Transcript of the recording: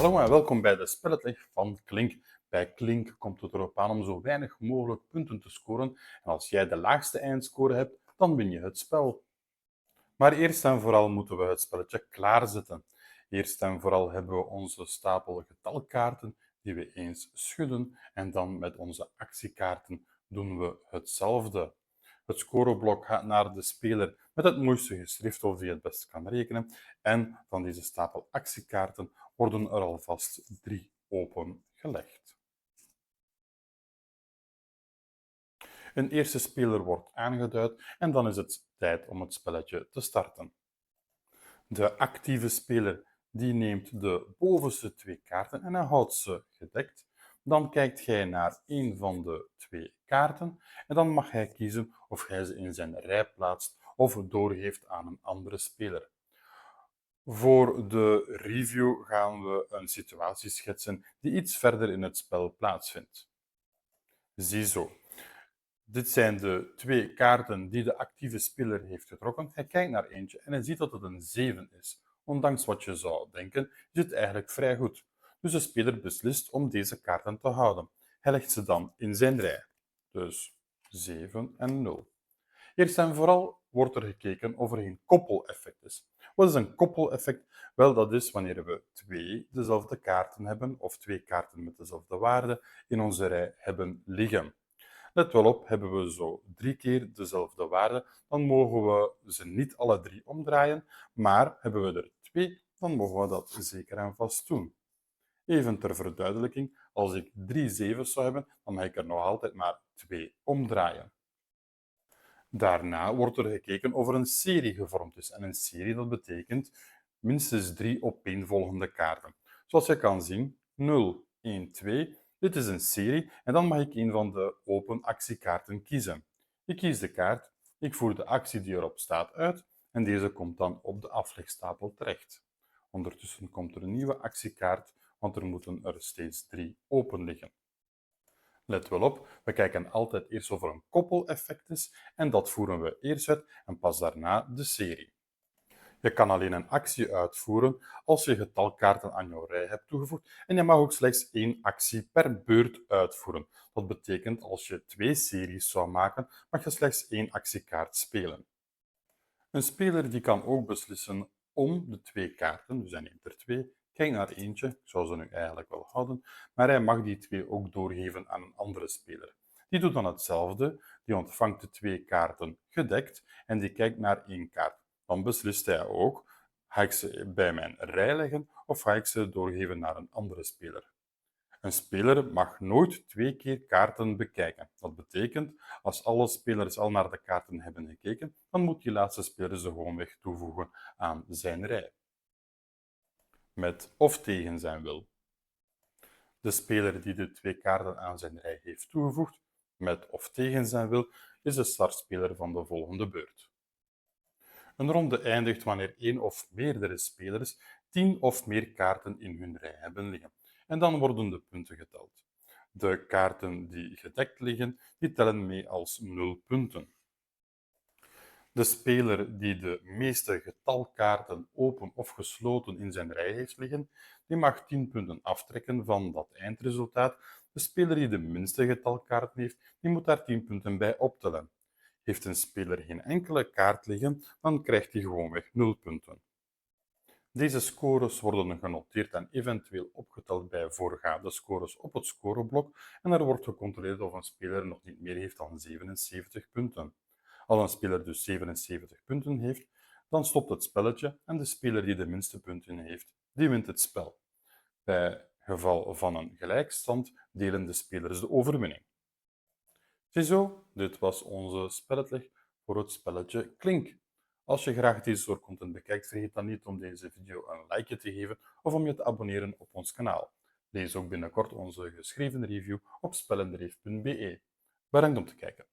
Hallo en welkom bij de spelletleg van Klink. Bij Klink komt het erop aan om zo weinig mogelijk punten te scoren en als jij de laagste eindscore hebt, dan win je het spel. Maar eerst en vooral moeten we het spelletje klaarzetten. Eerst en vooral hebben we onze stapel getalkaarten die we eens schudden en dan met onze actiekaarten doen we hetzelfde. Het scoreblok gaat naar de speler met het mooiste geschrift of die het best kan rekenen. En van deze stapel actiekaarten worden er alvast 3 opengelegd. Een eerste speler wordt aangeduid en dan is het tijd om het spelletje te starten. De actieve speler die neemt de bovenste 2 kaarten en hij houdt ze gedekt. Dan kijkt hij naar één van de 2 kaarten en dan mag hij kiezen of hij ze in zijn rij plaatst of doorgeeft aan een andere speler. Voor de review gaan we een situatie schetsen die iets verder in het spel plaatsvindt. Ziezo. Dit zijn de 2 kaarten die de actieve speler heeft getrokken. Hij kijkt naar eentje en hij ziet dat het een 7 is. Ondanks wat je zou denken, is het eigenlijk vrij goed. Dus de speler beslist om deze kaarten te houden. Hij legt ze dan in zijn rij. Dus 7 en 0. Eerst en vooral wordt er gekeken of er geen koppeleffect is. Wat is een koppeleffect? Wel, dat is wanneer we 2 dezelfde kaarten hebben, of 2 kaarten met dezelfde waarde, in onze rij hebben liggen. Let wel op, hebben we zo 3 keer dezelfde waarde, dan mogen we ze niet alle 3 omdraaien, maar hebben we er 2, dan mogen we dat zeker en vast doen. Even ter verduidelijking, als ik 3 zevens zou hebben, dan mag ik er nog altijd maar 2 omdraaien. Daarna wordt er gekeken of er een serie gevormd is. En een serie dat betekent minstens 3 opeenvolgende kaarten. Zoals je kan zien, 0, 1, 2. Dit is een serie en dan mag ik een van de open actiekaarten kiezen. Ik kies de kaart, ik voer de actie die erop staat uit en deze komt dan op de aflegstapel terecht. Ondertussen komt er een nieuwe actiekaart, want er moeten er steeds 3 open liggen. Let wel op, we kijken altijd eerst of er een koppeleffect is en dat voeren we eerst uit en pas daarna de serie. Je kan alleen een actie uitvoeren als je getalkaarten aan jouw rij hebt toegevoegd en je mag ook slechts 1 actie per beurt uitvoeren. Dat betekent als je 2 series zou maken, mag je slechts 1 actiekaart spelen. Een speler die kan ook beslissen om de 2 kaarten, dus hij neemt er 2, kijkt naar eentje, ik zou ze nu eigenlijk wel houden, maar hij mag die 2 ook doorgeven aan een andere speler. Die doet dan hetzelfde, die ontvangt de 2 kaarten gedekt en die kijkt naar 1 kaart. Dan beslist hij ook, ga ik ze bij mijn rij leggen of ga ik ze doorgeven naar een andere speler. Een speler mag nooit 2 keer kaarten bekijken. Dat betekent, als alle spelers al naar de kaarten hebben gekeken, dan moet die laatste speler ze gewoonweg toevoegen aan zijn rij. Met of tegen zijn wil. De speler die de 2 kaarten aan zijn rij heeft toegevoegd, met of tegen zijn wil, is de startspeler van de volgende beurt. Een ronde eindigt wanneer 1 of meerdere spelers 10 of meer kaarten in hun rij hebben liggen. En dan worden de punten geteld. De kaarten die gedekt liggen, die tellen mee als 0 punten. De speler die de meeste getalkaarten open of gesloten in zijn rij heeft liggen, die mag 10 punten aftrekken van dat eindresultaat. De speler die de minste getalkaarten heeft, die moet daar 10 punten bij optellen. Heeft een speler geen enkele kaart liggen, dan krijgt hij gewoonweg 0 punten. Deze scores worden genoteerd en eventueel opgeteld bij voorgaande scores op het scoreblok en er wordt gecontroleerd of een speler nog niet meer heeft dan 77 punten. Als een speler dus 77 punten heeft, dan stopt het spelletje en de speler die de minste punten heeft, die wint het spel. Bij geval van een gelijkstand delen de spelers de overwinning. Ziezo, dit was onze spelletleg voor het spelletje Klink. Als je graag deze soort content bekijkt, vergeet dan niet om deze video een like te geven of om je te abonneren op ons kanaal. Lees ook binnenkort onze geschreven review op spellendreef.be. Bedankt om te kijken.